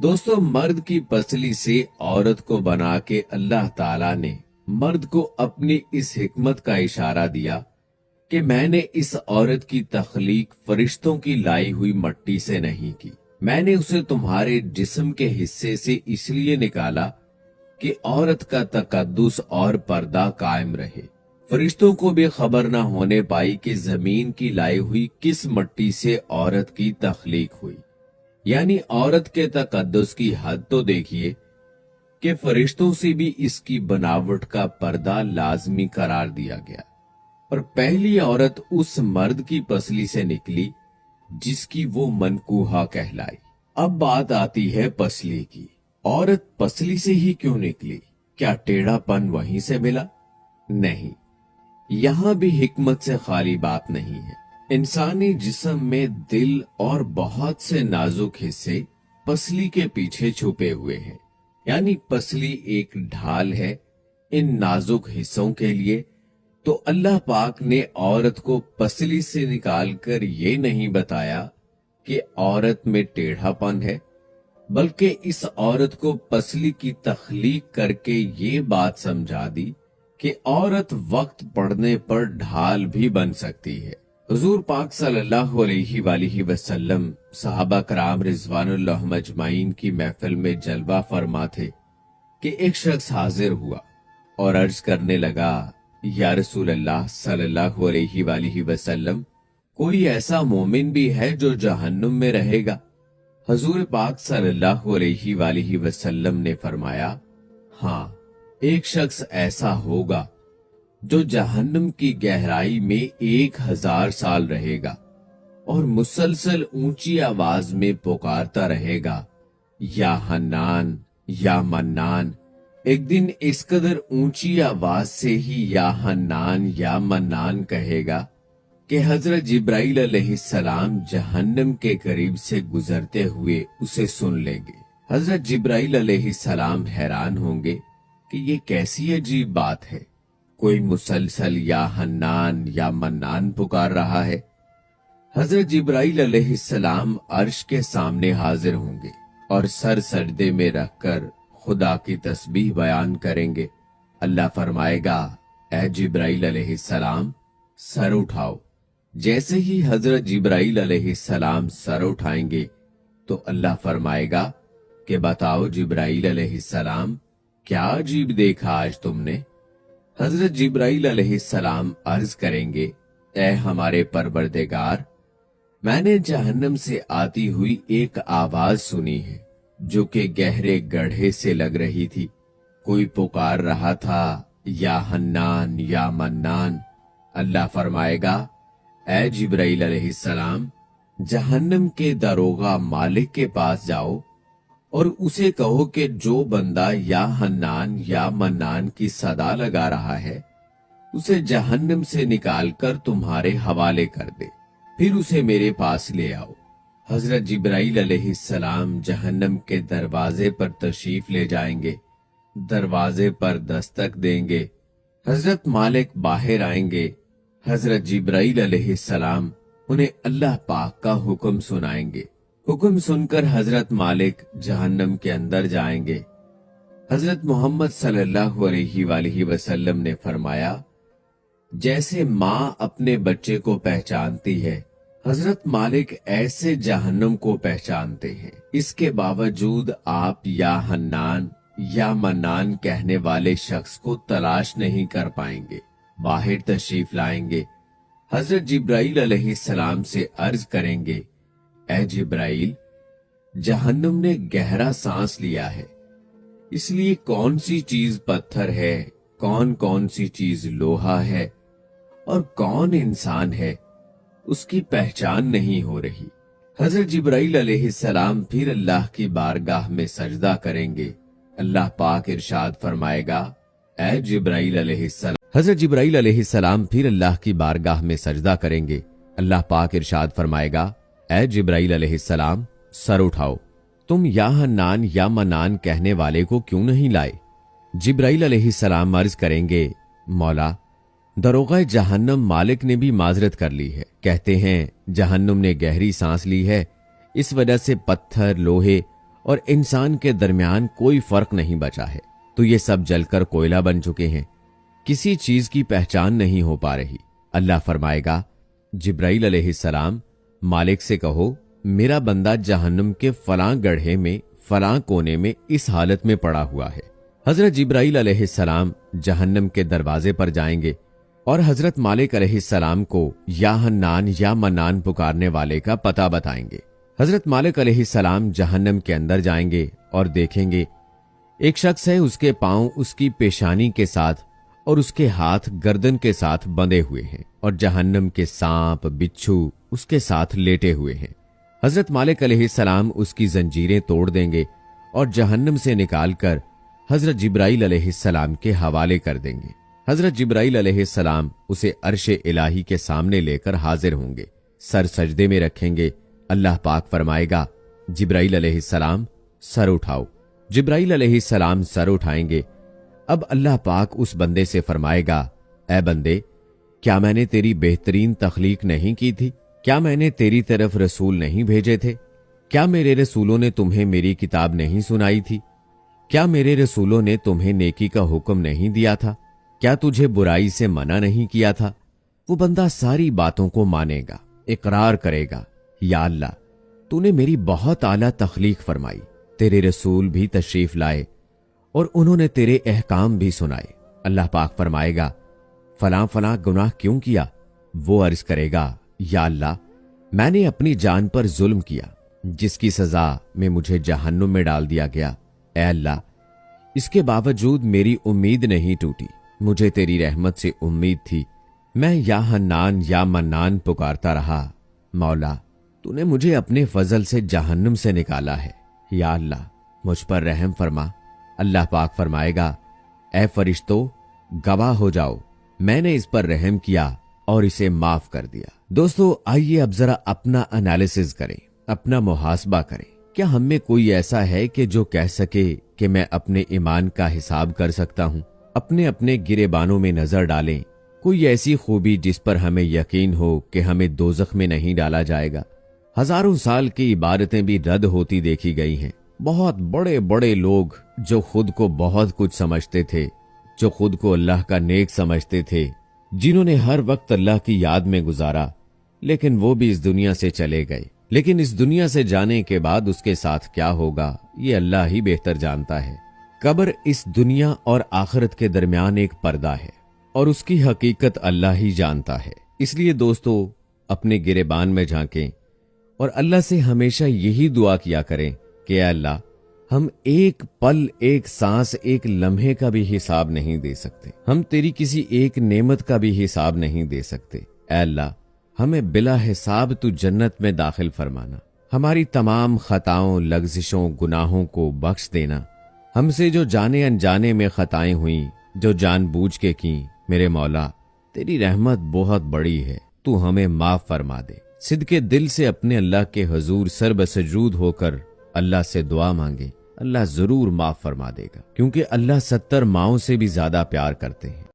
दोस्तों, मर्द की पसली से औरत को बना के अल्लाह ताला ने मर्द को अपनी इस हिकमत का इशारा दिया कि मैंने इस औरत की तख्लीक फरिश्तों की लाई हुई मट्टी से नहीं की। मैंने उसे तुम्हारे जिस्म के हिस्से से इसलिए निकाला कि औरत का तकद्दुस और पर्दा कायम रहे। फरिश्तों को भी खबर न होने पाई कि जमीन की लाई हुई किस मट्टी से औरत की तख्लीक हुई। यानी औरत के तकद्दुस की हद तो देखिए कि फरिश्तों से भी इसकी बनावट का पर्दा लाजमी करार दिया गया। और पहली औरत उस मर्द की पसली से निकली जिसकी वो मनकूहा कहलाई। अब बात आती है पसली की। औरत पसली से ही क्यों निकली? क्या टेढ़ापन वहीं से मिला? नहीं, यहां भी हिकमत से खाली बात नहीं है। इंसानी जिस्म में दिल और बहुत से नाजुक हिस्से पसली के पीछे छुपे हुए हैं। यानी पसली एक ढाल है इन नाजुक हिस्सों के लिए। तो अल्लाह पाक ने औरत को पसली से निकालकर ये नहीं बताया कि औरत में टेढ़ापन है, बल्कि इस औरत को पसली की तख्लीक करके ये बात समझा दी कि औरत वक्त पड़ने पर ढाल भी बन सकती है। हुजूर पाक सल्लल्लाहु अलैहि वसल्लम सहाबा कराम रिजवानुल्लाह अजमाइन की महफिल में जलवा फरमा थे कि एक शख्स हाजिर हुआ और अर्ज करने लगा, या रसूल अल्लाह सल्लल्लाहु अलैहि वसल्लम, कोई ऐसा मोमिन भी है जो जहन्नुम में रहेगा? हुजूर पाक सल्लल्लाहु अलैहि वसल्लम ने फरमाया, हाँ, एक शख्स ऐसा होगा जो जहन्नुम की गहराई में 1000 साल रहेगा और मुसलसल ऊंची आवाज में पुकारता रहेगा, या हन्नान या मन्नान। एक दिन इस कदर ऊंची आवाज से ही या हन्नान या मन्नान कहेगा कि हजरत जिब्राइल अलैहिस्सलाम जहन्नम के करीब से गुजरते हुए उसे सुन लेंगे। हजरत जिब्राइल अलैहिस्सलाम हैरान होंगे कि ये कैसी अजीब बात है, कोई मुसलसल या हन्नान या मन्नान पुकार रहा है। हजरत जिब्राइल अलैहिस्सलाम अर्श के सामने हाजिर होंगे और सर सजदे में रखकर खुदा की तस्बीह बयान करेंगे। अल्लाह फरमाएगा, ए जिब्राइल अलैहिस्सलाम, सर उठाओ। जैसे ही हजरत जिब्राइल अलैहिस्सलाम सर उठाएंगे तो अल्लाह फरमाएगा कि बताओ जिब्राइल अलैहिस्सलाम, क्या अजीब देखा आज तुमने? हजरत जिब्राइल अलैहिस्सलाम अर्ज करेंगे, ए हमारे परवरदिगार, मैंने जहन्नम से आती हुई एक आवाज सुनी है जो कि गहरे गड्ढे से लग रही थी। कोई पुकार रहा था, या हन्नान या मन्नान। अल्लाह फरमाएगा, ए जिब्राइल अलैहिस्सलाम, जहन्नम के दरोगा मालिक के पास जाओ और उसे कहो कि जो बंदा या हन्नान या मन्नान की सदा लगा रहा है उसे जहन्नम से निकालकर तुम्हारे हवाले कर दे, फिर उसे मेरे पास ले आओ। हजरत जिब्राइल अलैहिस्सलाम जहन्नम के दरवाजे पर तशरीफ ले जाएंगे, दरवाजे पर दस्तक देंगे। हजरत मालिक बाहर आएंगे। हजरत जिब्राइल अलैहिस्सलाम उन्हें अल्लाह पाक का हुक्म सुनाएंगे। हुक्म सुनकर हजरत मालिक जहन्नम के अंदर जाएंगे। हजरत मोहम्मद सल्लल्लाहु अलैहि वसल्लम ने फरमाया, जैसे माँ अपने बच्चे को पहचानती है, हजरत मालिक ऐसे जहन्नम को पहचानते हैं। इसके बावजूद आप या हन्नान या मन्नान कहने वाले शख्स को तलाश नहीं कर पाएंगे। बाहर तशरीफ लाएंगे। हजरत जिब्राइल अलैहिस्सलाम से अर्ज करेंगे, ए जिब्राइल, जहन्नुम ने गहरा सांस लिया है, इसलिए कौन सी चीज पत्थर है, कौन कौन सी चीज लोहा है और कौन इंसान है, उसकी पहचान नहीं हो रही। हजरत जिब्राइल अलैहिस्सलाम फिर अल्लाह की बारगाह में सजदा करेंगे। अल्लाह पाक इरशाद फरमाएगा, ए जिब्राइल अलैहिस्सलाम। हजरत जिब्राइल अलैहिस्सलाम फिर अल्लाह की बारगाह में सजदा करेंगे। अल्लाह पाक इरशाद फरमाएगा, ए जिब्राइल अलैहिस्सलाम, सर उठाओ। तुम या हन्नान या मन्नान कहने वाले को क्यों नहीं लाए? जिब्राइल अलैहिस्सलाम अर्ज करेंगे, मौला, दरोगा जहन्नम मालिक ने भी माजरत कर ली है। कहते हैं जहन्नुम ने गहरी सांस ली है, इस वजह से पत्थर, लोहे और इंसान के दरमियान कोई फर्क नहीं बचा है, तो ये सब जलकर कोयला बन चुके हैं। किसी चीज की पहचान नहीं हो पा रही। अल्लाह फरमाएगा, जिब्राइल अलैहिस्सलाम, मालिक से कहो मेरा बंदा जहन्नुम के फलां गड्ढे में फलां कोने में इस हालत में पड़ा हुआ है। हजरत जिब्राइल अलैहिस्सलाम जहन्नम के दरवाजे पर जाएंगे और हजरत मालिक अलैहिस्सलाम को या हन्नान या मन्नान पुकारने वाले का पता बताएंगे। हजरत मालिक अलैहिस्सलाम जहन्नम के अंदर जाएंगे और देखेंगे एक शख्स है, उसके पांव उसकी पेशानी के साथ और उसके हाथ गर्दन के साथ बंधे हुए हैं और जहन्नम के सांप बिच्छू उसके साथ लेटे हुए हैं। हजरत मालिक अलैहिस्सलाम उसकी जंजीरें तोड़ देंगे और जहन्नम से निकालकर हजरत जिब्राइल अलैहिस्सलाम के हवाले कर देंगे। हजरत जिब्राइल अलैहिस्सलाम उसे अर्शे इलाही के सामने लेकर हाजिर होंगे, सर सजदे में रखेंगे। अल्लाह पाक फरमाएगा, जिब्राइल अलैहिस्सलाम सर उठाओ। जिब्राइल अलैहिस्सलाम सर उठाएंगे। अब अल्लाह पाक उस बंदे से फरमाएगा, ऐ बंदे, क्या मैंने तेरी बेहतरीन तख्लीक नहीं की थी? क्या मैंने तेरी तरफ रसूल नहीं भेजे थे? क्या मेरे रसूलों ने तुम्हें मेरी किताब नहीं सुनाई थी? क्या मेरे रसूलों ने तुम्हें नेकी का हुक्म नहीं दिया था? क्या तुझे बुराई से मना नहीं किया था? वो बंदा सारी बातों को मानेगा, इकरार करेगा, या अल्लाह, तूने मेरी बहुत आला तख्लीक फरमाई, तेरे रसूल भी तशरीफ लाए और उन्होंने तेरे अहकाम भी सुनाए। अल्लाह पाक फरमाएगा, फलां फलां गुनाह क्यों किया? वो अर्ज करेगा, या अल्लाह, मैंने अपनी जान पर जुल्म किया, जिसकी सजा में मुझे जहन्नुम में डाल दिया गया। ऐ अल्लाह, इसके बावजूद मेरी उम्मीद नहीं टूटी, मुझे तेरी रहमत से उम्मीद थी। मैं या हन्नान या मन्नान पुकारता रहा। मौला, तूने मुझे अपने फजल से जहन्नुम से निकाला है, या अल्लाह, मुझ पर रहम फरमा। अल्लाह पाक फरमाएगा, ऐ फरिश्तों, गवाह हो जाओ, मैंने इस पर रहम किया और इसे माफ कर दिया। दोस्तों, आइए अब जरा अपना एनालिसिस करें, अपना मुहासबा करें। क्या हम में कोई ऐसा है कि जो कह सके कि मैं अपने ईमान का हिसाब कर सकता हूं? अपने अपने गिरेबानों में नजर डालें, कोई ऐसी खूबी जिस पर हमें यकीन हो कि हमें दोजख में नहीं डाला जाएगा। हजारों साल की इबादतें भी रद्द होती देखी गई हैं। बहुत बड़े बड़े लोग जो खुद को बहुत कुछ समझते थे, जो खुद को अल्लाह का नेक समझते थे, जिन्होंने हर वक्त अल्लाह की याद में गुजारा, लेकिन वो भी इस दुनिया से चले गए। लेकिन इस दुनिया से जाने के बाद उसके साथ क्या होगा, ये अल्लाह ही बेहतर जानता है। कब्र इस दुनिया और आखिरत के दरमियान एक पर्दा है और उसकी हकीकत अल्लाह ही जानता है। इसलिए दोस्तों, अपने गिरेबान में झांकें और अल्लाह से हमेशा यही दुआ किया करें कि अल्लाह, हम एक पल, एक सांस, एक लम्हे का भी हिसाब नहीं दे सकते, हम तेरी किसी एक नेमत का भी हिसाब नहीं दे सकते। ऐ अल्लाह, हमें बिला हिसाब तू जन्नत में दाखिल फरमाना, हमारी तमाम खताओं, लग्जिशों, गुनाहों को बख्श देना। हमसे जो जाने अनजाने में खताएं हुई, जो जानबूझ के की, मेरे मौला, तेरी रहमत बहुत बड़ी है, तू हमें माफ फरमा दे। सिद्के दिल से अपने अल्लाह के हुजूर सर बसजूद होकर अल्लाह से दुआ मांगे, अल्लाह जरूर माफ फरमा देगा, क्योंकि अल्लाह 70 माओं से भी ज्यादा प्यार करते हैं।